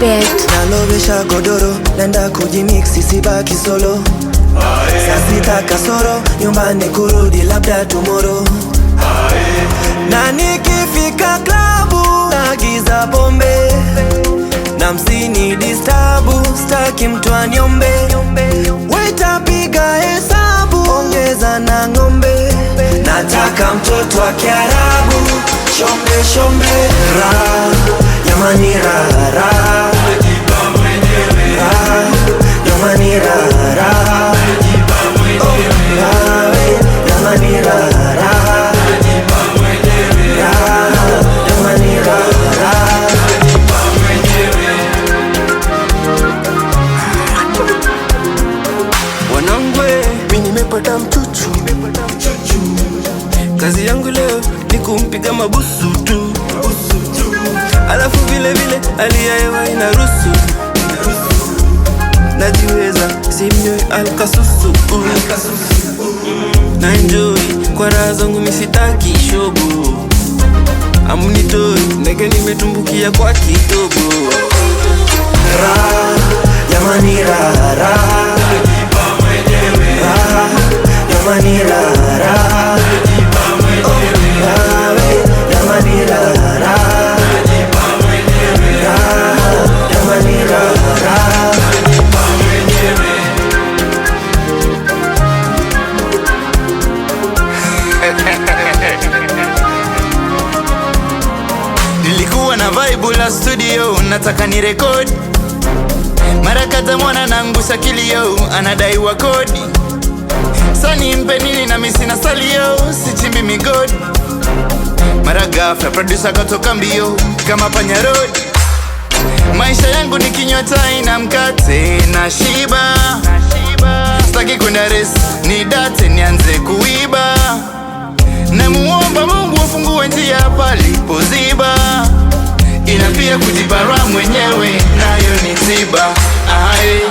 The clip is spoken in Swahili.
Bed. Nalobesha godoro, nenda kujimixi sibaki solo. Saa sita kasoro, nyumbani kurudi labda tomorrow. Na nikifika klabu, nagiza pombe, na msini distabu, staki mtu aniombe. Weta piga hesabu, ongeza na ngombe. Nataka mtoto wa Kiarabu, shombe shombe. Ra, jamani ra, ra. Ra, jamani ra, ra. Oh, ra, jamani ra, ra. Ra, jamani ra, ra. Wanangwe, mimi nimepata mchuchu. Kazi yangu leo ni kumpiga mabusu tu. Alafu vile vile hali ya hewa inaruhusu. Najiweza simnywe alkasusu. Na enjoy kwa raha zangu mimi sitaki shobo. Amunitoi ndege nimetumbukia kwa kitobo. Ra, jamani ra, ra. Ra, jamani ra, ra. Oh, ra, jamani ra, ra. Ra, jamani ra, ra. Nilikuwa na vibe la studio, nataka ni record. Mara kadha mwana nangusa kilio, anadaiwa kodi. Sani mpe nini na misi na salio, sichimbi migodi. Mara ghafla producer katoka mbio, kama panya road. Maisha yangu ni kinywa chai na mkate na shiba. Sitaki kwenda resi, ni date nianze kuiba. Namuomba Mungu afungue njia palipoziba. Ina pia kujipara mwenyewe, nayo ni tiba. Aye.